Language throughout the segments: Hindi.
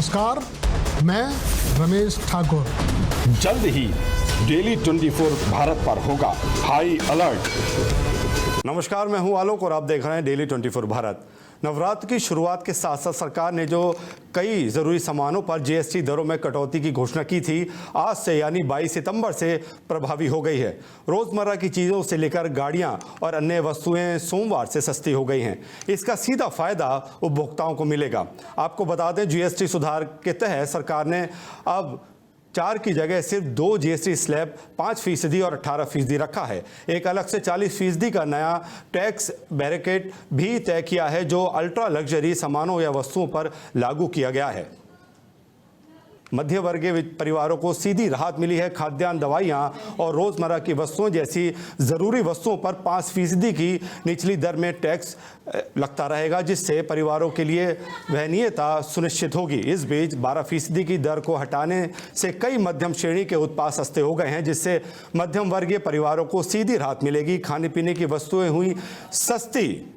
नमस्कार, मैं रमेश ठाकुर। जल्द ही डेली 24 भारत पर होगा हाई अलर्ट। नमस्कार, मैं हूं आलोक और आप देख रहे हैं डेली 24 भारत। नवरात्र की शुरुआत के साथ साथ सरकार ने जो कई ज़रूरी सामानों पर जीएसटी दरों में कटौती की घोषणा की थी, आज से यानी 22 सितंबर से प्रभावी हो गई है। रोज़मर्रा की चीज़ों से लेकर गाड़ियां और अन्य वस्तुएं सोमवार से सस्ती हो गई हैं। इसका सीधा फ़ायदा उपभोक्ताओं को मिलेगा। आपको बता दें, जीएसटी सुधार के तहत सरकार ने अब 4 की जगह सिर्फ 2 जीएसटी स्लैब 5% और 18% रखा है। एक अलग से 40% का नया टैक्स ब्रैकेट भी तय किया है, जो अल्ट्रा लग्जरी सामानों या वस्तुओं पर लागू किया गया है। मध्य वर्गीय परिवारों को सीधी राहत मिली है। खाद्यान्न, दवाइयाँ और रोज़मर्रा की वस्तुओं जैसी ज़रूरी वस्तुओं पर 5% की निचली दर में टैक्स लगता रहेगा, जिससे परिवारों के लिए वहनीयता सुनिश्चित होगी। इस बीच 12% की दर को हटाने से कई मध्यम श्रेणी के उत्पाद सस्ते हो गए हैं, जिससे मध्यम वर्गीय परिवारों को सीधी राहत मिलेगी। खाने पीने की वस्तुएं हुई सस्ती।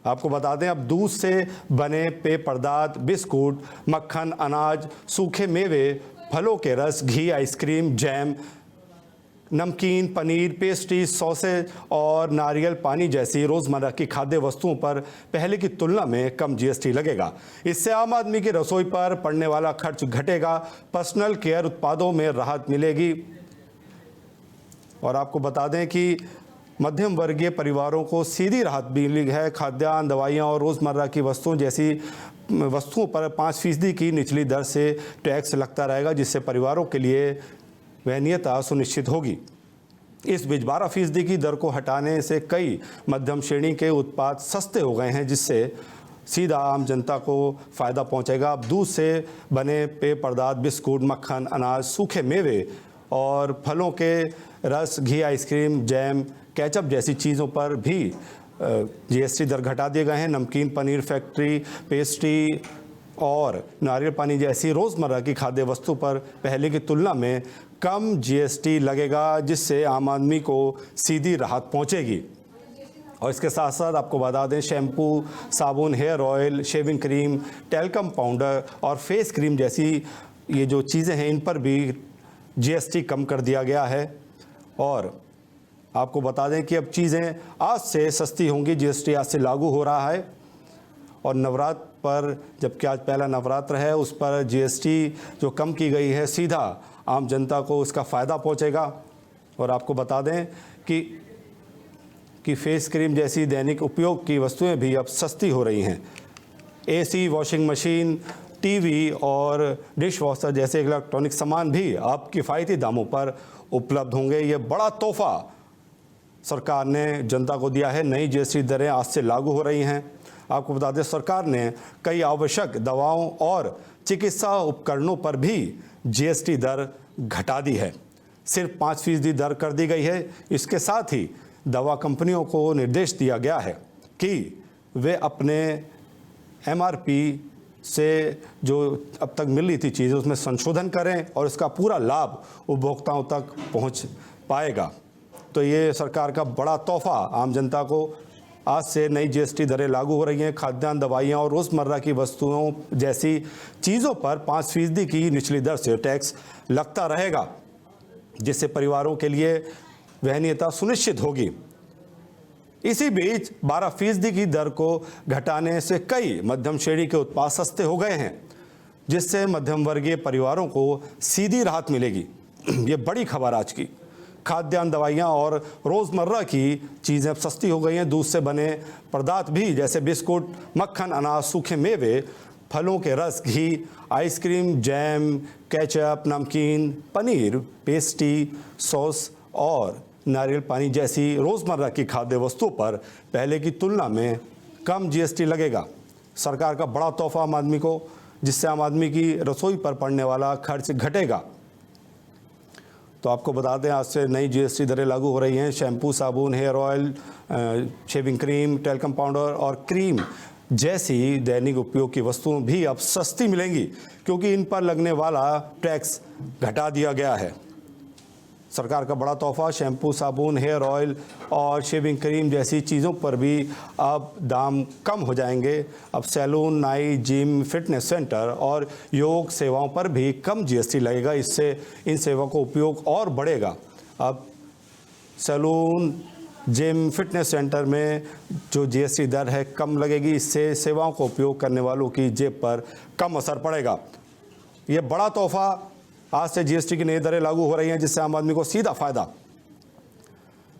आपको बता दें, अब दूध से बने पेय पदार्थ, बिस्कुट, मक्खन, अनाज, सूखे मेवे, फलों के रस, घी, आइसक्रीम, जैम, नमकीन, पनीर, पेस्ट्री, सॉसेज और नारियल पानी जैसी रोज़मर्रा की खाद्य वस्तुओं पर पहले की तुलना में कम जीएसटी लगेगा। इससे आम आदमी की रसोई पर पड़ने वाला खर्च घटेगा। पर्सनल केयर उत्पादों में राहत मिलेगी। और आपको बता दें कि मध्यम वर्गीय परिवारों को सीधी राहत मिली है। खाद्यान्न, दवाइयाँ और रोज़मर्रा की वस्तुओं जैसी वस्तुओं पर 5% की निचली दर से टैक्स लगता रहेगा, जिससे परिवारों के लिए वहनीयता सुनिश्चित होगी। इस बीच 12% की दर को हटाने से कई मध्यम श्रेणी के उत्पाद सस्ते हो गए हैं, जिससे सीधा आम जनता को फ़ायदा पहुंचेगा। अब दूध से बने पेय पदार्थ, बिस्कुट, मक्खन, अनाज, सूखे मेवे और फलों के रस, घी, आइसक्रीम, जैम, केचप जैसी चीज़ों पर भी जीएसटी दर घटा दिए गए हैं। नमकीन, पनीर, फैक्ट्री, पेस्ट्री और नारियल पानी जैसी रोज़मर्रा की खाद्य वस्तु पर पहले की तुलना में कम जीएसटी लगेगा, जिससे आम आदमी को सीधी राहत पहुंचेगी। और इसके साथ साथ आपको बता दें, शैम्पू, साबुन, hair oil, shaving cream, talcum powder और फेस क्रीम जैसी ये जो चीज़ें हैं, इन पर भी जीएसटी कम कर दिया गया है। और आपको बता दें कि अब चीज़ें आज से सस्ती होंगी। जीएसटी आज से लागू हो रहा है। और नवरात्र पर, जबकि आज पहला नवरात्र है, उस पर जीएसटी जो कम की गई है, सीधा आम जनता को इसका फ़ायदा पहुंचेगा। और आपको बता दें कि फेस क्रीम जैसी दैनिक उपयोग की वस्तुएं भी अब सस्ती हो रही हैं। एसी, वॉशिंग मशीन, टीवी और डिश वॉशर जैसे इलेक्ट्रॉनिक सामान भी अब किफ़ायती दामों पर उपलब्ध होंगे। ये बड़ा तोहफ़ा सरकार ने जनता को दिया है। नई जीएसटी दरें आज से लागू हो रही हैं। आपको बता दें, सरकार ने कई आवश्यक दवाओं और चिकित्सा उपकरणों पर भी जीएसटी दर घटा दी है। सिर्फ 5% दर कर दी गई है। इसके साथ ही दवा कंपनियों को निर्देश दिया गया है कि वे अपने एमआरपी से जो अब तक मिल रही थी चीज़ें, उसमें संशोधन करें और इसका पूरा लाभ उपभोक्ताओं तक पहुंच पाएगा। तो ये सरकार का बड़ा तोहफ़ा आम जनता को। आज से नई जीएसटी दरें लागू हो रही हैं। खाद्यान्न, दवाइयाँ और रोज़मर्रा की वस्तुओं जैसी चीज़ों पर 5% की निचली दर से टैक्स लगता रहेगा, जिससे परिवारों के लिए वहनीयता सुनिश्चित होगी। इसी बीच 12% की दर को घटाने से कई मध्यम श्रेणी के उत्पाद सस्ते हो गए हैं, जिससे मध्यम वर्गीय परिवारों को सीधी राहत मिलेगी। ये बड़ी खबर आज की। खाद्यान्न, दवाइयाँ और रोज़मर्रा की चीज़ें अब सस्ती हो गई हैं। दूध से बने पदार्थ भी जैसे बिस्कुट, मक्खन, अनाज, सूखे मेवे, फलों के रस, घी, आइसक्रीम, जैम, केचप, नमकीन, पनीर, पेस्ट्री, सॉस और नारियल पानी जैसी रोज़मर्रा की खाद्य वस्तुओं पर पहले की तुलना में कम जीएसटी लगेगा। सरकार का बड़ा तोहफ़ा आम आदमी को, जिससे आम आदमी की रसोई पर पड़ने वाला खर्च घटेगा। तो आपको बता दें, आज से नई जीएसटी दरें लागू हो रही हैं। शैम्पू, साबुन, hair oil, shaving cream, talcum powder और क्रीम जैसी दैनिक उपयोग की वस्तुएं भी अब सस्ती मिलेंगी, क्योंकि इन पर लगने वाला टैक्स घटा दिया गया है। सरकार का बड़ा तोहफा, शैम्पू, साबुन, हेयर ऑयल और शेविंग क्रीम जैसी चीज़ों पर भी अब दाम कम हो जाएंगे। अब सैलून, नाई, जिम, फिटनेस सेंटर और योग सेवाओं पर भी कम जीएसटी लगेगा। इससे इन सेवाओं का उपयोग और बढ़ेगा। अब सैलून, जिम, फिटनेस सेंटर में जो जीएसटी दर है कम लगेगी। इससे सेवाओं का उपयोग करने वालों की जेब पर कम असर पड़ेगा। ये बड़ा तोहफा, आज से जीएसटी की नई दरें लागू हो रही हैं, जिससे आम आदमी को सीधा फायदा।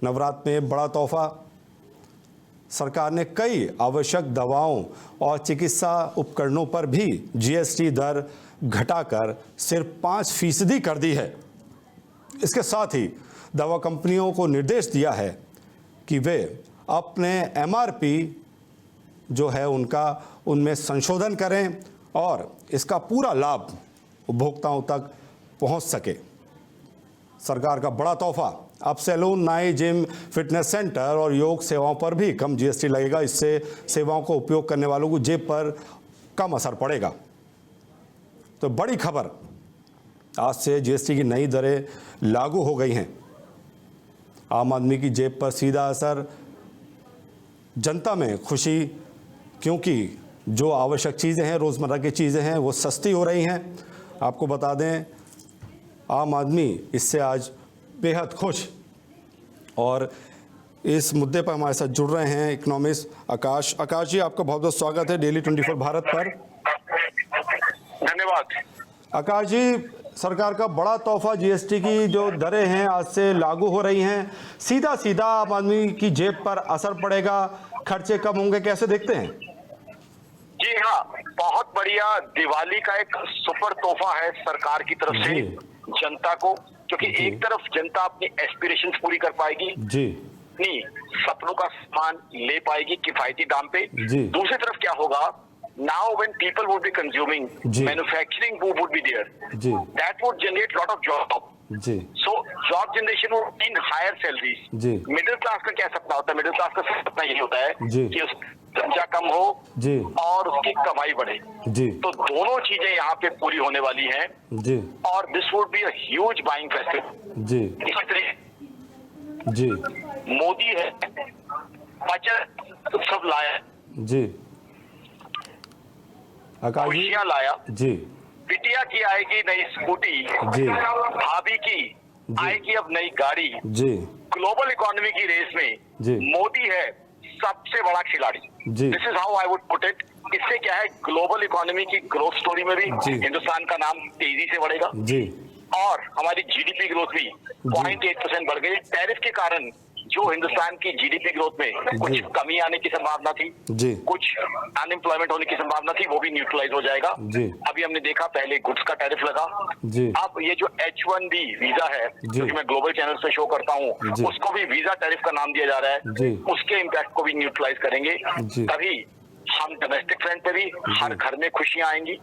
नवरात्र में बड़ा तोहफा, सरकार ने कई आवश्यक दवाओं और चिकित्सा उपकरणों पर भी जीएसटी दर घटाकर सिर्फ 5% कर दी है। इसके साथ ही दवा कंपनियों को निर्देश दिया है कि वे अपने एमआरपी जो है उनमें संशोधन करें और इसका पूरा लाभ उपभोक्ताओं तक पहुंच सके। सरकार का बड़ा तोहफा, अब सैलून, नाई, जिम, फिटनेस सेंटर और योग सेवाओं पर भी कम जीएसटी लगेगा। इससे सेवाओं को उपयोग करने वालों को जेब पर कम असर पड़ेगा। तो बड़ी खबर, आज से जीएसटी की नई दरें लागू हो गई हैं। आम आदमी की जेब पर सीधा असर, जनता में खुशी, क्योंकि जो आवश्यक चीज़ें हैं, रोज़मर्रा की चीज़ें हैं, वो सस्ती हो रही हैं। आपको बता दें, आम आदमी इससे आज बेहद खुश। और इस मुद्दे पर हमारे साथ जुड़ रहे हैं इकोनॉमिस्ट आकाश। आकाश जी, आपका बहुत बहुत स्वागत है डेली 24 भारत पर। धन्यवाद। आकाश जी, सरकार का बड़ा तोहफा, जीएसटी की जो दरें हैं आज से लागू हो रही हैं, सीधा सीधा आम आदमी की जेब पर असर पड़ेगा, खर्चे कम होंगे, कैसे देखते हैं? जी हाँ, बहुत बढ़िया। दिवाली का एक सुपर तोहफा है सरकार की तरफ से जनता को, क्योंकि एक तरफ जनता अपनी एस्पिरेशंस पूरी कर पाएगी जी, अपनी सपनों का सामान ले पाएगी किफायती दाम पे। दूसरी तरफ क्या होगा, now when people would be consuming, manufacturing would be there, that would generate lot of job. So job generation would mean higher salaries. Middle class का क्या सपना होता है? मिडिल क्लास का सपना यही होता है कि उसका खर्चा कम हो और उसकी कमाई बढ़े। तो दोनों चीजें यहाँ पे पूरी होने वाली हैं और this would be a huge buying festival. इसी तरह मोदी है, बचत उत्सव लाया खुशियां लाया। बिटिया की आएगी नई स्कूटी, भाभी की आएगी अब नई गाड़ी। ग्लोबल इकोनॉमी की रेस में मोदी है सबसे बड़ा खिलाड़ी। This is how I would put it. इससे क्या है, ग्लोबल इकोनॉमी की ग्रोथ स्टोरी में भी हिंदुस्तान का नाम तेजी से बढ़ेगा और हमारी जीडीपी ग्रोथ भी 0.8% बढ़ गई। टैरिफ के कारण जो हिंदुस्तान की जीडीपी ग्रोथ में कुछ कमी आने की संभावना थी, कुछ अनएम्प्लॉयमेंट होने की संभावना थी, वो भी न्यूट्रलाइज हो जाएगा। अभी हमने देखा, पहले गुड्स का टैरिफ लगा, अब ये जो H1B वीजा है जो कि मैं ग्लोबल चैनल पे शो करता हूँ, उसको भी वीजा टैरिफ का नाम दिया जा रहा है। उसके इम्पैक्ट को भी न्यूट्रलाइज करेंगे, तभी हम डोमेस्टिक फ्रंट पे भी हर घर में खुशियां आएंगी,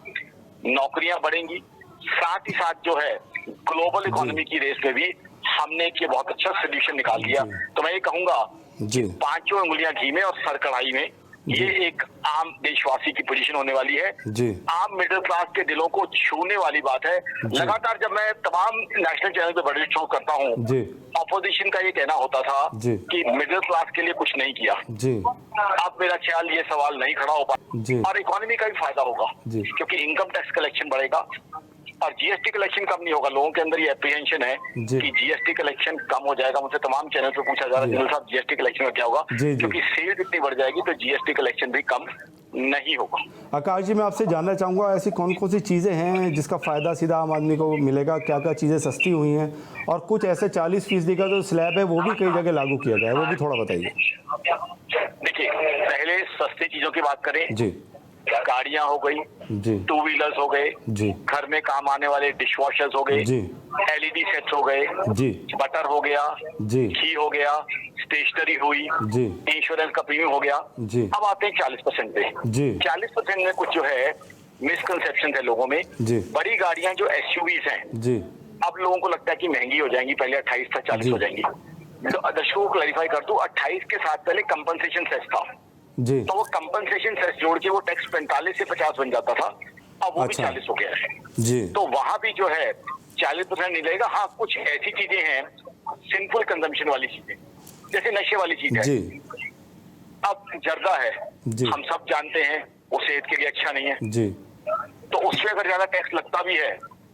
नौकरियां बढ़ेंगी, साथ ही साथ जो है ग्लोबल इकोनॉमी की रेस में भी हमने एक ये बहुत अच्छा सोल्यूशन निकाल दिया। तो मैं ये कहूंगा, पांचों उंगलियां घी में और सर कढ़ाई में, ये एक आम देशवासी की पोजीशन होने वाली है। आम मिडिल क्लास के दिलों को छूने वाली बात है। लगातार जब मैं तमाम नेशनल चैनल पे बड़े शो करता हूँ, ऑपोजिशन का ये कहना होता था कि मिडिल क्लास के लिए कुछ नहीं किया। अब मेरा ख्याल ये सवाल नहीं खड़ा हो पाता और इकोनॉमी का भी फायदा होगा, क्योंकि इनकम टैक्स कलेक्शन बढ़ेगा और जीएसटी कलेक्शन कम नहीं होगा। लोगों के अंदर ये एप्रीहेंशन है कि जीएसटी कलेक्शन कम हो जाएगा। मुझसे तमाम चैनल पे पूछा जा रहा है, जिनल साहब जीएसटी कलेक्शन में क्या होगा, क्योंकि सेल्स इतनी बढ़ जाएगी तो जीएसटी कलेक्शन भी कम नहीं होगा। आकाश जी, मैं आपसे जानना चाहूँगा, ऐसी कौन कौन सी चीज़ें हैं जिसका फ़ायदा सीधा आम आदमी को मिलेगा? क्या क्या चीज़ें सस्ती हुई हैं और कुछ ऐसे 40% का जो स्लैब है वो भी कई जगह लागू किया गया है, वो भी थोड़ा बताइए। देखिए, पहले सस्ती चीज़ों की बात करें, गाड़ियां हो गई, 2 व्हीलर्स हो गए, घर में काम आने वाले डिश वॉशर्स हो गए, एलईडी सेट्स हो गए, बटर हो गया, घी हो गया, स्टेशनरी हुई, इंश्योरेंस का प्रीमियम हो गया। अब आते हैं 40% पे। 40% में कुछ जो है मिसकंसेप्शन है लोगों में। बड़ी गाड़ियां जो एसयूवीज हैं, अब लोगों को लगता है कि महंगी हो जाएंगी, पहले 28 था 40 हो जाएंगी। तो दर्शकों को क्लैरिफाई कर दूं, 28 के साथ पहले कंपनसेशन सेस था, तो वो कंपनसेशन सेस जोड़ के वो टैक्स 45 से 50 बन जाता था, अब वो भी 40 हो गया है। तो वहां भी जो है 40% नहीं लगेगा। हाँ, कुछ ऐसी चीजें हैं सिंपल कंजम्पशन वाली चीजें, जैसे नशे वाली चीज है। जी अब जर्दा है, जी हम सब जानते हैं वो सेहत के लिए अच्छा नहीं है, जी तो उसमें अगर ज्यादा टैक्स लगता भी है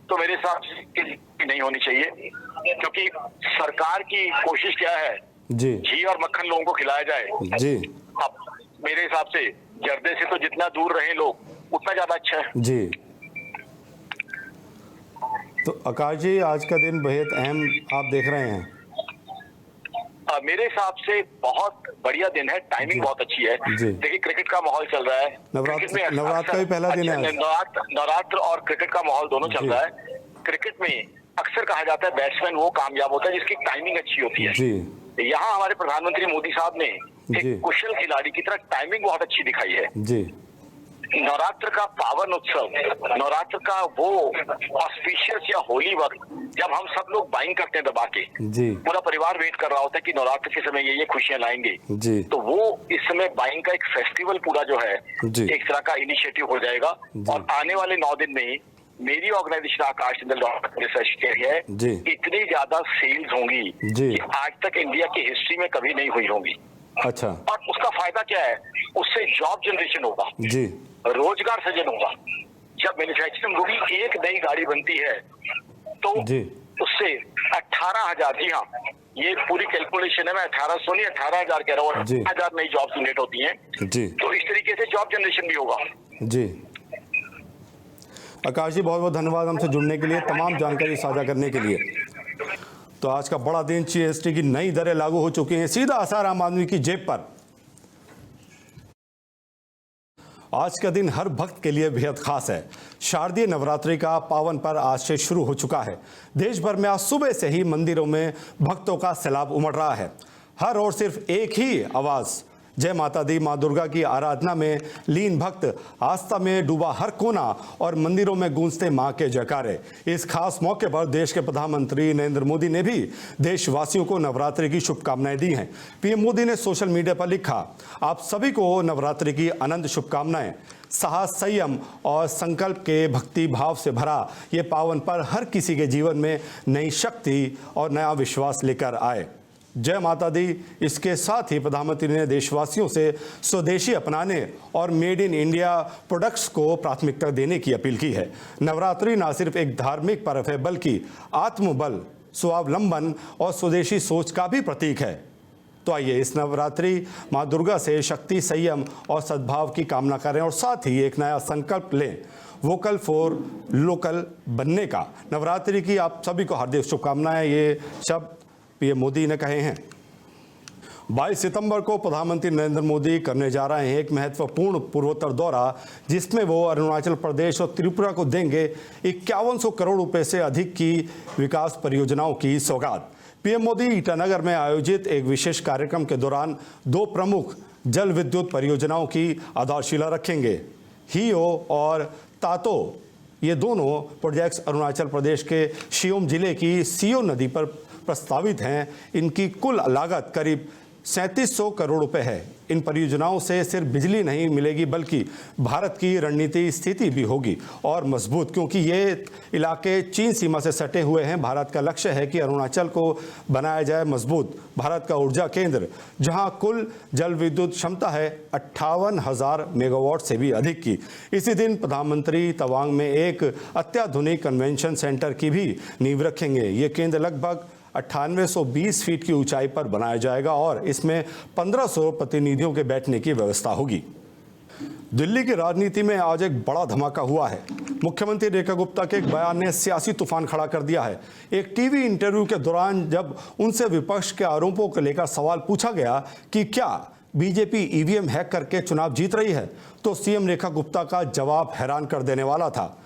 तो मेरे हिसाब से नहीं होनी चाहिए, क्योंकि सरकार की कोशिश क्या है, जी घी और मक्खन लोगों को खिलाया जाए। जी अब मेरे हिसाब से जर्दे से तो जितना दूर रहे लोग उतना ज्यादा अच्छा है। जी। तो आकाश जी, आज का दिन बेहद अहम आप देख रहे हैं। मेरे हिसाब से बहुत बढ़िया दिन है, टाइमिंग बहुत अच्छी है। देखिए क्रिकेट का माहौल चल रहा है, नवरात्र का भी पहला दिन है। नवरात्र और क्रिकेट का माहौल दोनों चल रहा है। क्रिकेट में अक्सर कहा जाता है बैट्समैन वो कामयाब होता है जिसकी टाइमिंग अच्छी होती है। जी यहाँ हमारे प्रधानमंत्री मोदी साहब ने एक कुशल खिलाड़ी की तरह टाइमिंग बहुत अच्छी दिखाई है। जी नवरात्र का पावन उत्सव, नवरात्र का वो ऑस्पिशियस या होली वक्त जब हम सब लोग बाइंग करते हैं दबा के, जी पूरा परिवार वेट कर रहा होता है कि नवरात्र के समय ये खुशियां लाएंगे, जी तो वो इस समय बाइंग का एक फेस्टिवल पूरा जो है जी एक तरह का इनिशिएटिव हो जाएगा। और आने वाले 9 दिन में मेरी ऑर्गेनाइजेशन आकाश चंद्र रिसर्च है, इतनी ज्यादा सेल्स होंगी कि आज तक इंडिया की हिस्ट्री में कभी नहीं हुई होंगी। अच्छा। और उसका फायदा क्या है, उससे जॉब जनरेशन होगा, जी रोजगार सृजन होगा। जब मैन्युफैक्चरिंग होगी, एक नई गाड़ी बनती है तो उससे 18,000, जी हाँ ये पूरी कैलकुलेशन है, मैं 1800 नहीं 18,000 कह रहा हूँ, 18,000 नई जॉब जनरेट होती हैं। जी तो इस तरीके से जॉब जनरेशन भी होगा। जी आकाश जी, बहुत बहुत धन्यवाद हमसे जुड़ने के लिए, तमाम जानकारी साझा करने के लिए। तो आज का बड़ा दिन, जीएसटी की नई दरें लागू हो चुकी हैं, सीधा असर आम आदमी की जेब पर। आज का दिन हर भक्त के लिए बेहद खास है। शारदीय नवरात्रि का पावन पर्व आज से शुरू हो चुका है। देश भर में आज सुबह से ही मंदिरों में भक्तों का सैलाब उमड़ रहा है। हर ओर सिर्फ एक ही आवाज, जय माता दी। मां दुर्गा की आराधना में लीन भक्त, आस्था में डूबा हर कोना और मंदिरों में गूंजते मां के जयकारे। इस खास मौके पर देश के प्रधानमंत्री नरेंद्र मोदी ने भी देशवासियों को नवरात्रि की शुभकामनाएं दी हैं। पीएम मोदी ने सोशल मीडिया पर लिखा, आप सभी को नवरात्रि की अनंत शुभकामनाएं। साहस, संयम और संकल्प के भक्ति भाव से भरा ये पावन पर्व हर किसी के जीवन में नई शक्ति और नया विश्वास लेकर आए। जय माता दी। इसके साथ ही प्रधानमंत्री ने देशवासियों से स्वदेशी अपनाने और मेड इन इंडिया प्रोडक्ट्स को प्राथमिकता देने की अपील की है। नवरात्रि न सिर्फ एक धार्मिक पर्व है, बल्कि आत्मबल, स्वावलंबन और स्वदेशी सोच का भी प्रतीक है। तो आइए इस नवरात्रि मां दुर्गा से शक्ति, संयम और सद्भाव की कामना करें और साथ ही एक नया संकल्प लें, वोकल फॉर लोकल बनने का। नवरात्रि की आप सभी को हार्दिक शुभकामनाएं। ये शब्द पीएम मोदी ने कहे हैं। 22 सितंबर को प्रधानमंत्री नरेंद्र मोदी करने जा रहे हैं एक महत्वपूर्ण पूर्वोत्तर दौरा, जिसमें वो अरुणाचल प्रदेश और त्रिपुरा को देंगे 5100 करोड़ रुपए से अधिक की विकास परियोजनाओं की सौगात। पीएम मोदी ईटानगर में आयोजित एक विशेष कार्यक्रम के दौरान 2 प्रमुख जल विद्युत परियोजनाओं की आधारशिला रखेंगे। हियो और तातो, ये दोनों प्रोजेक्ट्स अरुणाचल प्रदेश के शियोम जिले की सियो नदी पर प्रस्तावित हैं। इनकी कुल लागत करीब 3700 करोड़ रुपए है। इन परियोजनाओं से सिर्फ बिजली नहीं मिलेगी, बल्कि भारत की रणनीति स्थिति भी होगी और मजबूत, क्योंकि ये इलाके चीन सीमा से सटे हुए हैं। भारत का लक्ष्य है कि अरुणाचल को बनाया जाए मजबूत भारत का ऊर्जा केंद्र, जहां कुल जल विद्युत क्षमता है 58,000 मेगावाट से भी अधिक की। इसी दिन प्रधानमंत्री तवांग में एक अत्याधुनिक कन्वेंशन सेंटर की भी नींव रखेंगे। ये केंद्र लगभग 9820 फीट की ऊंचाई पर बनाया जाएगा और इसमें 1500 प्रतिनिधियों के बैठने की व्यवस्था होगी। दिल्ली की राजनीति में आज एक बड़ा धमाका हुआ है। मुख्यमंत्री रेखा गुप्ता के एक बयान ने सियासी तूफान खड़ा कर दिया है। एक टीवी इंटरव्यू के दौरान जब उनसे विपक्ष के आरोपों को लेकर सवाल पूछा गया कि क्या बीजेपी ईवीएम हैक करके चुनाव जीत रही है, तो सीएम रेखा गुप्ता का जवाब हैरान कर देने वाला था।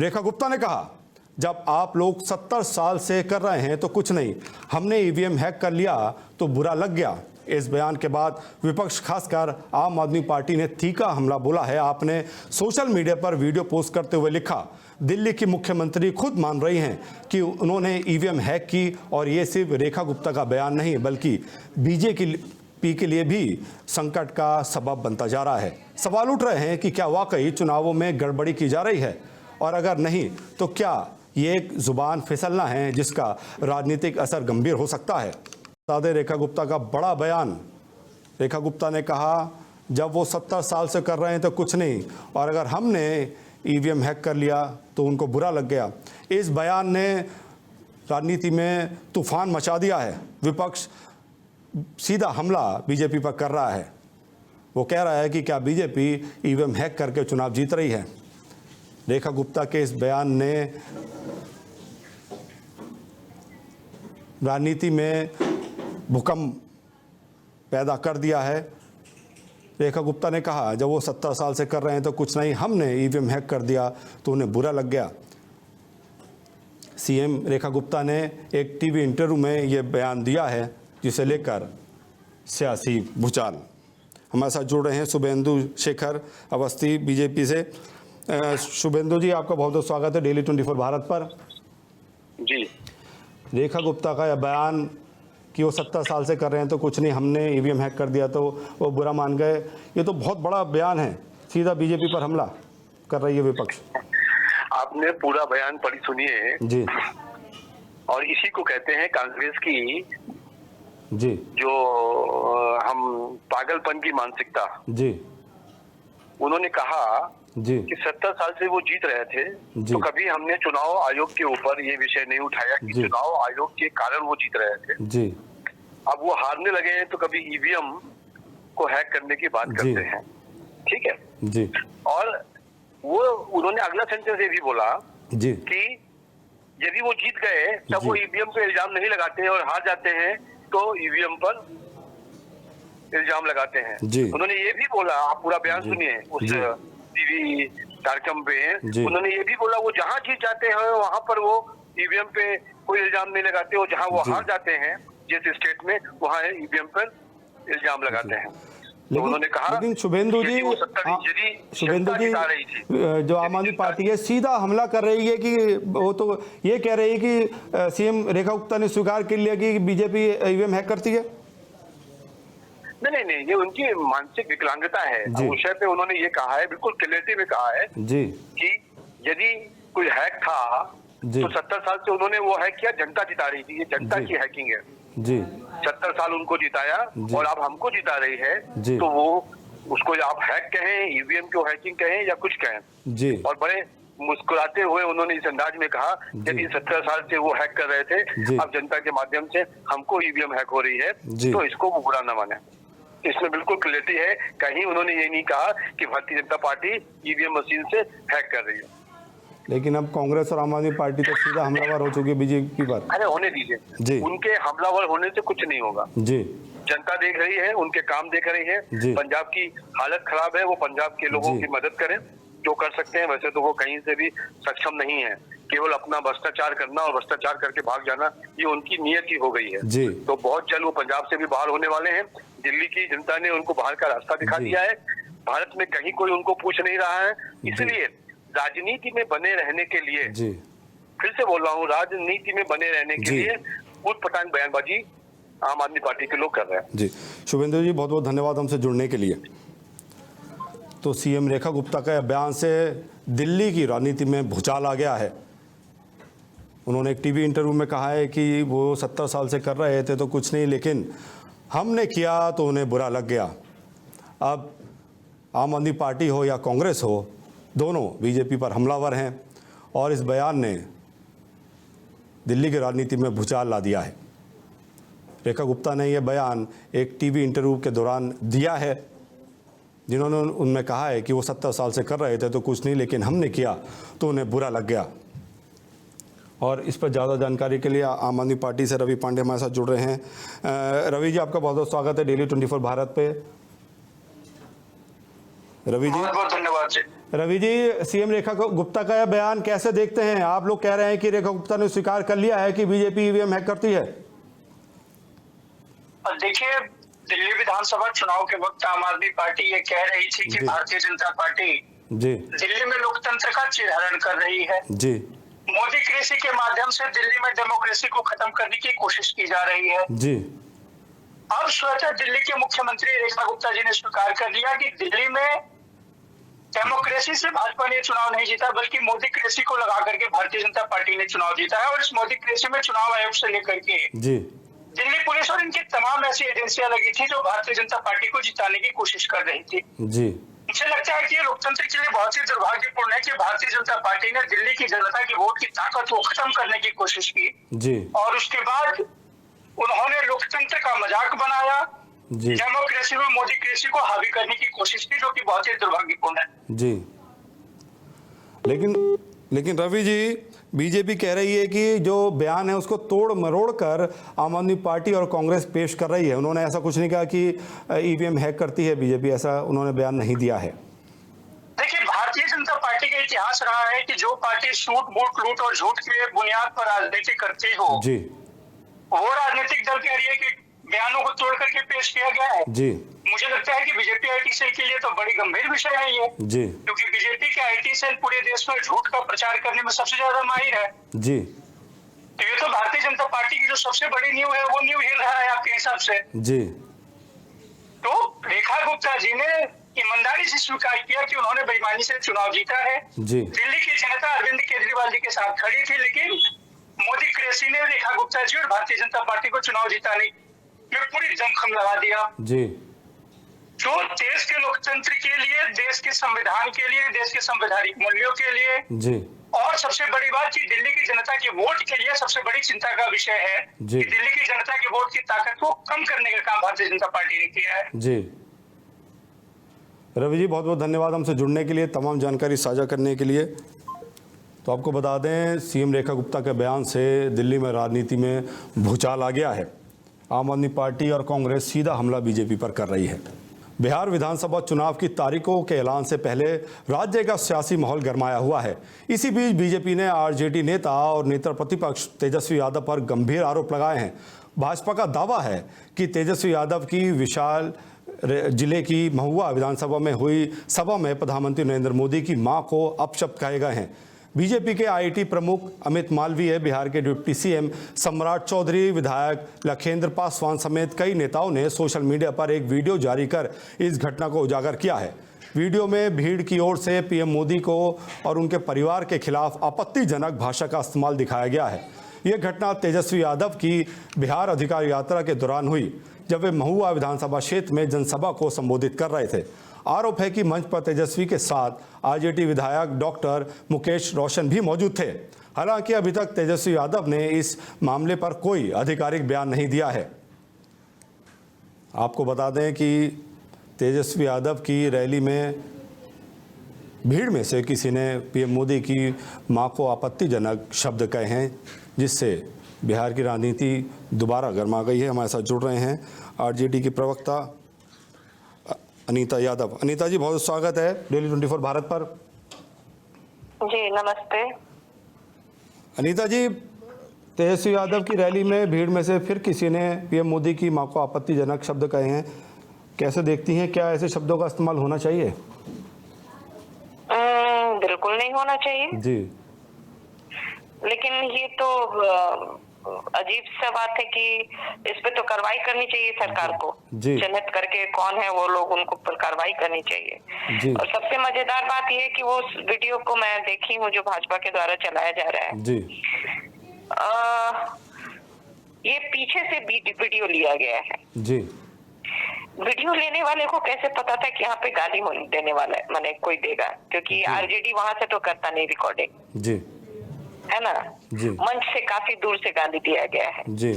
रेखा गुप्ता ने कहा, जब आप लोग 70 साल से कर रहे हैं तो कुछ नहीं, हमने ईवीएम हैक कर लिया तो बुरा लग गया। इस बयान के बाद विपक्ष, खासकर आम आदमी पार्टी ने तीखा हमला बोला है। आपने सोशल मीडिया पर वीडियो पोस्ट करते हुए लिखा, दिल्ली की मुख्यमंत्री खुद मान रही हैं कि उन्होंने ईवीएम हैक की और ये सिर्फ रेखा गुप्ता का बयान नहीं, बल्कि बीजेपी के लिए भी संकट का सबब बनता जा रहा है। सवाल उठ रहे हैं कि क्या वाकई चुनावों में गड़बड़ी की जा रही है, और अगर नहीं तो क्या ये एक ज़ुबान फिसलना है जिसका राजनीतिक असर गंभीर हो सकता है। सादे रेखा गुप्ता का बड़ा बयान। रेखा गुप्ता ने कहा जब वो 70 साल से कर रहे हैं तो कुछ नहीं, और अगर हमने ईवीएम हैक कर लिया तो उनको बुरा लग गया। इस बयान ने राजनीति में तूफान मचा दिया है। विपक्ष सीधा हमला बीजेपी पर कर रहा है। वो कह रहा है कि क्या बीजेपी ईवीएम हैक करके चुनाव जीत रही है। रेखा गुप्ता के इस बयान ने राजनीति में भूकंप पैदा कर दिया है। रेखा गुप्ता ने कहा जब वो 70 साल से कर रहे हैं तो कुछ नहीं, हमने ईवीएम हैक कर दिया तो उन्हें बुरा लग गया। सीएम रेखा गुप्ता ने एक टीवी इंटरव्यू में ये बयान दिया है जिसे लेकर सियासी भूचाल। हमारे साथ जुड़ रहे हैं शुभेंदु शेखर अवस्थी बीजेपी से। शुभेंदु जी, आपका बहुत बहुत स्वागत है डेली 24 भारत पर। जी, रेखा गुप्ता का यह बयान कि वो 70 साल से कर रहे हैं तो कुछ नहीं, हमने ईवीएम हैक कर दिया तो वो बुरा मान गए, ये तो बहुत बड़ा बयान है। सीधा बीजेपी पर हमला कर रही है विपक्ष। आपने पूरा बयान पढ़ी सुनिए जी, और इसी को कहते हैं कांग्रेस की जी जो हम पागलपन की मानसिकता। जी, उन्होंने कहा जी कि 70 साल से वो जीत रहे थे तो कभी हमने चुनाव आयोग के ऊपर ये विषय नहीं उठाया कि चुनाव आयोग के कारण वो जीत रहे थे। जी, अब वो हारने लगे हैं तो कभी ईवीएम को हैक करने की बात करते हैं। ठीक है जी, और वो उन्होंने अगला सेंटेंस ये भी बोला जी कि यदि वो जीत गए तब वो ईवीएम पे इल्जाम नहीं लगाते और हार जाते हैं तो ईवीएम पर इल्जाम लगाते हैं। उन्होंने ये भी बोला, आप पूरा बयान सुनिए उस टीवी कार्यक्रम पे, उन्होंने ये भी बोला वो जहां जीत जाते हैं वहां पर वो ईवीएम पे कोई इल्जाम नहीं लगाते और जहां वो हार जाते हैं जिस स्टेट में वहां ईवीएम पर इल्जाम लगाते हैं। तो उन्होंने कहा लेकिन शुभेंदु जी, शुभेंदु जी जो आम आदमी पार्टी है सीधा हमला कर रही है कि वो तो ये कह रही है कि सीएम रेखा गुप्ता ने स्वीकार कर लिया कि बीजेपी ईवीएम हैक करती है। नहीं, ये उनकी मानसिक विकलांगता है। विषय पे उन्होंने ये कहा है, बिल्कुल क्लियरिटी में कहा है जी कि यदि कोई हैक था तो 70 साल से उन्होंने वो हैक किया, जनता जिता रही थी, ये जनता की हैकिंग है जी। 70 साल उनको जिताया और अब हमको जिता रही है तो वो उसको आप हैक कहें, ईवीएम को हैकिंग कहें या कुछ कहें जी। और बड़े मुस्कुराते हुए उन्होंने इस अंदाज में कहा यदि 70 साल से वो हैक कर रहे थे, अब जनता के माध्यम से हमको ईवीएम हैक हो रही है तो इसको वो बुरा न माने। इसमें बिल्कुल क्लियरिटी है। कहीं उन्होंने ये नहीं कहा कि Bharatiya Janata party EVM machine से हैक कर रही है। लेकिन अब कांग्रेस और आम आदमी पार्टी तो सीधा हमलावर हो चुकी है बीजेपी पर। अरे होने दीजिए, उनके हमलावर होने से कुछ नहीं होगा जी। जनता देख रही है, उनके काम देख रही है। पंजाब की हालत खराब है, वो पंजाब के लोगों की मदद करें जो कर सकते हैं। वैसे तो वो कहीं से भी सक्षम नहीं है, केवल अपना भ्रष्टाचार करना और भ्रष्टाचार करके भाग जाना ये उनकी नियत ही हो गई है जी। तो बहुत जल्द वो पंजाब से भी बाहर होने वाले हैं। दिल्ली की जनता ने उनको बाहर का रास्ता दिखा दिया है। भारत में कहीं कोई उनको पूछ नहीं रहा है। इसलिए राजनीति में बने रहने के लिए जी, फिर से बोल रहा हूँ, राजनीति में बने रहने के लिए उटपटांग बयानबाजी आम आदमी पार्टी के लोग कर रहे हैं जी। शुभेंदु जी, बहुत बहुत धन्यवाद हमसे जुड़ने के लिए। तो सीएम रेखा गुप्ता का बयान से दिल्ली की राजनीति में भूचाल आ गया है। उन्होंने एक टीवी इंटरव्यू में कहा है कि वो 70 साल से कर रहे थे तो कुछ नहीं, लेकिन हमने किया तो उन्हें बुरा लग गया। अब आम आदमी पार्टी हो या कांग्रेस हो, दोनों बीजेपी पर हमलावर हैं और इस बयान ने दिल्ली की राजनीति में भूचाल ला दिया है। रेखा गुप्ता ने यह बयान एक टीवी इंटरव्यू के दौरान दिया है, जिन्होंने उनमें कहा है कि वो 70 साल से कर रहे थे तो कुछ नहीं, लेकिन हमने किया तो उन्हें बुरा लग गया। और इस पर ज़्यादा जानकारी के लिए आम आदमी पार्टी से रवि पांडे हमारे साथ जुड़ रहे हैं। रवि जी, आपका बहुत बहुत स्वागत है डेली 24 भारत पे। रवि जी, बहुत धन्यवाद जी। रवि जी, सीएम रेखा गुप्ता का यह बयान कैसे देखते हैं आप? लोग कह रहे हैं कि रेखा गुप्ता ने स्वीकार कर लिया है कि बीजेपी ईवीएम हैक करती है। देखिए, दिल्ली विधानसभा चुनाव के वक्त आम आदमी पार्टी ये कह रही थी कि भारतीय जनता पार्टी जी दिल्ली में लोकतंत्र का चीरहरण कर रही है जी। मोदी कृषि के माध्यम से दिल्ली में डेमोक्रेसी को खत्म करने की कोशिश की जा रही है जी। अब स्वतः दिल्ली के मुख्यमंत्री रेखा गुप्ता जी ने स्वीकार कर लिया कि दिल्ली में डेमोक्रेसी से भाजपा ने चुनाव नहीं जीता, बल्कि मोदीक्रेसी को लगा करके भारतीय जनता पार्टी ने चुनाव जीता है। और इस मोदीक्रेसी में चुनाव आयोग से लेकर के जी दिल्ली पुलिस और इनकी तमाम ऐसी एजेंसियां लगी थी जो भारतीय जनता पार्टी को जिताने की कोशिश कर रही थी। जी मुझे लगता है कि ये लोकतंत्र के लिए बहुत ही दुर्भाग्यपूर्ण है कि भारतीय जनता पार्टी ने दिल्ली की जनता की वोट की ताकत को खत्म करने की कोशिश की जी और उसके बाद उन्होंने लोकतंत्र का मजाक बनाया, जी डेमोक्रेसी में मोदीक्रेसी को हावी करने की कोशिश की, जो कि बहुत ही दुर्भाग्यपूर्ण है। जी लेकिन रवि जी, बीजेपी कह रही है कि जो बयान है उसको तोड़ मरोड़ कर आम आदमी पार्टी और कांग्रेस पेश कर रही है। उन्होंने ऐसा कुछ नहीं कहा कि ईवीएम हैक करती है बीजेपी, ऐसा उन्होंने बयान नहीं दिया है। देखिए, भारतीय जनता पार्टी का इतिहास रहा है कि जो पार्टी सूट बूट लूट और झूठ के बुनियाद पर राजनीति करती हो, जी वो राजनीतिक दल कह रही है कि बयानों को तोड़ करके पेश किया गया है। जी मुझे लगता है कि बीजेपी आईटी सेल के लिए तो बड़ी गंभीर विषय है ये, जी क्योंकि बीजेपी के आईटी सेल पूरे देश में झूठ का प्रचार करने में सबसे ज्यादा माहिर है। जी तो ये तो भारतीय जनता पार्टी की जो सबसे बड़ी न्यू है वो न्यू हिल रहा है आपके हिसाब से। जी तो रेखा गुप्ता जी ने ईमानदारी से स्वीकार किया कि उन्होंने बेईमानी से चुनाव जीता है। जी दिल्ली की जनता अरविंद केजरीवाल जी के साथ खड़ी थी, लेकिन मोदीक्रेसी ने रेखा गुप्ता जी और भारतीय जनता पार्टी को चुनाव जिताने में पूरी दमखम लगा दिया। जी जो देश के लोकतंत्र के लिए, देश के संविधान के लिए, देश के संवैधानिक मूल्यों के लिए, जी और सबसे बड़ी बात कि दिल्ली की जनता की वोट के लिए सबसे बड़ी चिंता का विषय है जी। कि दिल्ली की जनता की वोट की ताकत को कम करने का काम भारतीय जनता पार्टी ने किया है। जी रवि जी, बहुत बहुत धन्यवाद हमसे जुड़ने के लिए, तमाम जानकारी साझा करने के लिए। तो आपको बता दें, सीएम रेखा गुप्ता के बयान से दिल्ली में राजनीति में भूचाल आ गया है। आम आदमी पार्टी और कांग्रेस सीधा हमला बीजेपी पर कर रही है। बिहार विधानसभा चुनाव की तारीखों के ऐलान से पहले राज्य का सियासी माहौल गरमाया हुआ है। इसी बीच बीजेपी ने आरजेडी नेता और नेता प्रतिपक्ष तेजस्वी यादव पर गंभीर आरोप लगाए हैं। भाजपा का दावा है कि तेजस्वी यादव की विशाल जिले की महुआ विधानसभा में हुई सभा में प्रधानमंत्री नरेंद्र मोदी की मां को अपशब्द कहे गए हैं। बीजेपी के आईटी प्रमुख अमित मालवीय, बिहार के डिप्टी सीएम सम्राट चौधरी, विधायक लखेंद्र पासवान समेत कई नेताओं ने सोशल मीडिया पर एक वीडियो जारी कर इस घटना को उजागर किया है। वीडियो में भीड़ की ओर से पीएम मोदी को और उनके परिवार के खिलाफ आपत्तिजनक भाषा का इस्तेमाल दिखाया गया है। यह घटना तेजस्वी यादव की बिहार अधिकार यात्रा के दौरान हुई, जब वे महुआ विधानसभा क्षेत्र में जनसभा को संबोधित कर रहे थे। आरोप है कि मंच पर तेजस्वी के साथ आरजेडी विधायक डॉक्टर मुकेश रोशन भी मौजूद थे। हालांकि अभी तक तेजस्वी यादव ने इस मामले पर कोई आधिकारिक बयान नहीं दिया है। आपको बता दें कि तेजस्वी यादव की रैली में भीड़ में से किसी ने पीएम मोदी की मां को आपत्तिजनक शब्द कहे हैं, जिससे बिहार की राजनीति दोबारा गर्मा गई है। हमारे साथ जुड़ रहे हैं आरजेडी की प्रवक्ता अनीता यादव। अनीता जी, बहुत स्वागत है डेली 24 भारत पर। जी नमस्ते। अनीता जी, तेजस्वी यादव की रैली में भीड़ में से फिर किसी ने पीएम मोदी की मां को आपत्तिजनक शब्द कहे हैं, कैसे देखती हैं? क्या ऐसे शब्दों का इस्तेमाल होना चाहिए? बिल्कुल नहीं होना चाहिए जी, लेकिन ये तो अजीब सा बात है कि इस पे तो कार्रवाई करनी चाहिए सरकार को। जी। चिन्हित करके कौन है वो लोग, उनको पर कार्रवाई करनी चाहिए। जी। और सबसे मजेदार बात ये है कि वो वीडियो को मैं देखी हूँ जो भाजपा के द्वारा चलाया जा रहा है। जी, ये पीछे से वीडियो लिया गया है। जी, वीडियो लेने वाले को कैसे पता था कि यहाँ पे गाली देने वाला है, माने कोई देगा, क्योंकि आरजेडी वहां से तो करता नहीं रिकॉर्डिंग, जी, है ना। जी। मंच से काफी दूर से गाली दिया गया है। जी,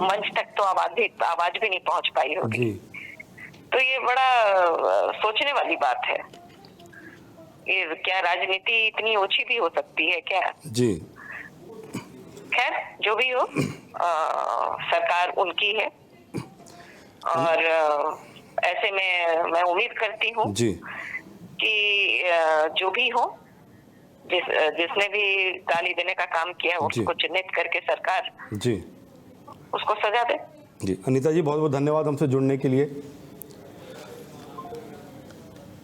मंच तक तो आवाज भी नहीं पहुंच पाई होगी। जी, तो ये बड़ा सोचने वाली बात है। ये क्या राजनीति इतनी ओछी भी हो सकती है क्या? जी, खैर जो भी हो, सरकार उनकी है और ऐसे में मैं उम्मीद करती हूँ जी, कि जो भी हो, जिसने भी गाली देने का काम किया उसको चिन्हित करके सरकार जी उसको सजा दे। जी, अनीता जी, बहुत बहुत धन्यवाद हमसे जुड़ने के लिए।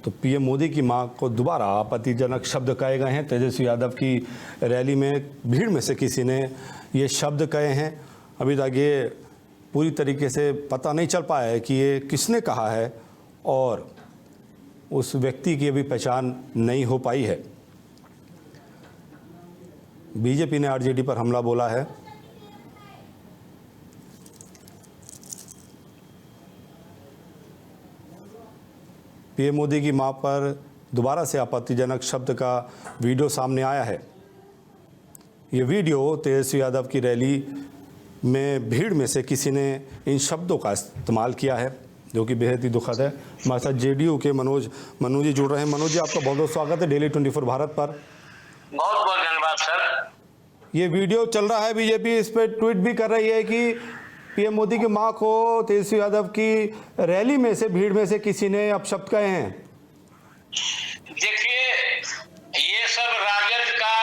तो पीएम मोदी की मां को दोबारा आपत्तिजनक शब्द कहे गए हैं। तेजस्वी यादव की रैली में भीड़ में से किसी ने ये शब्द कहे हैं। अभी तक ये पूरी तरीके से पता नहीं चल पाया है कि ये किसने कहा है और उस व्यक्ति की अभी पहचान नहीं हो पाई है। बीजेपी ने आरजेडी पर हमला बोला है। पीएम मोदी की मां पर दोबारा से आपत्तिजनक शब्द का वीडियो सामने आया है। ये वीडियो तेजस्वी यादव की रैली में भीड़ में से किसी ने इन शब्दों का इस्तेमाल किया है, जो कि बेहद ही दुखद है। हमारे साथ जेडीयू के मनोज जी जुड़ रहे हैं। मनोज जी, आपका बहुत बहुत स्वागत है डेली 24 भारत पर। बहुत बहुत धन्यवाद सर। ये वीडियो चल रहा है, बीजेपी इस पर ट्वीट भी कर रही है कि पीएम मोदी की मां को तेजस्वी यादव की रैली में से भीड़ में से किसी ने अपशब्द कहे हैं। देखिए, ये सब राजद का,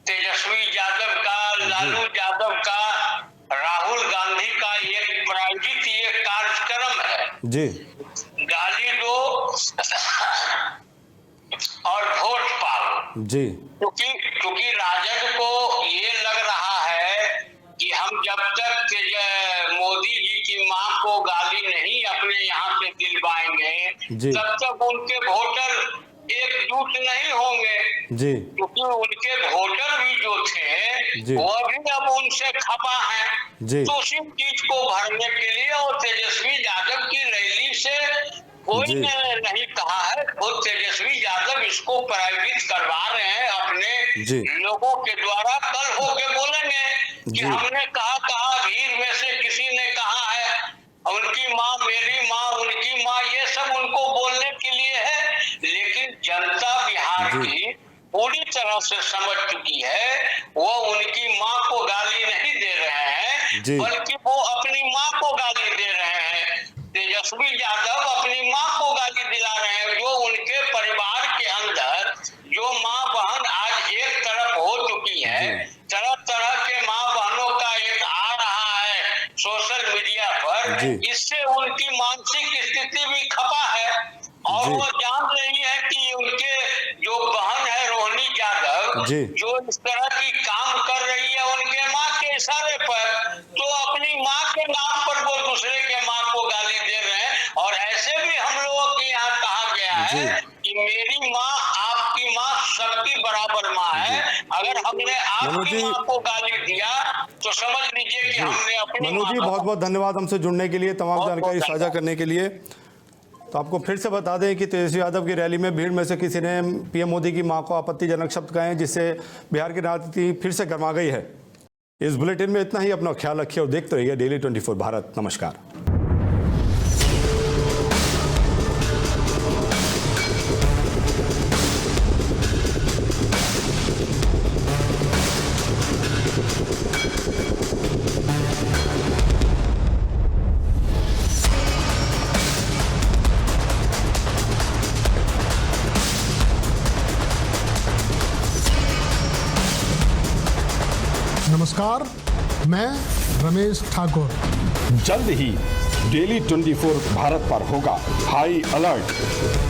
तेजस्वी यादव का, लालू यादव का, राहुल गांधी का एक प्रायोजित ये कार्यक्रम है जी। गाली दो और वोट पाओ जी। क्योंकि राजद को ये लग रहा है कि हम जब तक मोदी जी की मां को गाली नहीं अपने यहाँ से दिलवाएंगे तब तक उनके वोटर एकजुट नहीं होंगे जी। क्योंकि उनके वोटर भी जो थे वो भी अब उनसे खपा है जी। तो उसी चीज को भरने के लिए और तेजस्वी यादव की रैली से कोई ने नहीं कहा है, खुद तेजस्वी यादव इसको प्रायोजित करवा रहे हैं अपने लोगों के द्वारा। कल होके बोलेंगे कि हमने कहा भीड़ में से किसी ने कहा है उनकी माँ मेरी माँ, उनकी माँ, ये सब उनको बोलने के लिए है। लेकिन जनता बिहार की पूरी तरह से समझ चुकी है, वो उनकी माँ को गाली नहीं दे रहे हैं बल्कि वो अपनी माँ को गाली दे रहे हैं। तेजस्वी यादव अपनी माँ को गाली दिला रहे हैं, जो उनके परिवार के अंदर जो माँ बहन आज एक तरफ हो चुकी है। तरह तरह के माँ बहनों का एक आ रहा है सोशल मीडिया पर, इससे उनकी मानसिक स्थिति भी खपा है और वो जान रही है कि उनके जो बहन है रोहिणी यादव जो इस तरह की काम कर रही है उनके माँ के इशारे पर, तो अपनी माँ के नाम पर वो दूसरे के माँ को गाली दे रहे हैं। और ऐसे भी हम लोगों के यहाँ कहा गया है कि मेरी माँ आपकी माँ सबकी बराबर माँ है। अगर हमने आपकी माँ को गाली दिया तो समझ लीजिए कि हमने अपनी। मनोज जी, बहुत बहुत धन्यवाद हमसे जुड़ने के लिए, तमाम जानकारी साझा करने के लिए। तो आपको फिर से बता दें कि तेजस्वी यादव की रैली में भीड़ में से किसी ने पीएम मोदी की मां को आपत्तिजनक शब्द कहे, जिससे बिहार की राजनीति फिर से गर्मा गई है। इस बुलेटिन में इतना ही। अपना ख्याल रखिए और देखते रहिए डेली 24 भारत। नमस्कार। नमस्कार, मैं रमेश ठाकुर। जल्द ही डेली 24 भारत पर होगा हाई अलर्ट।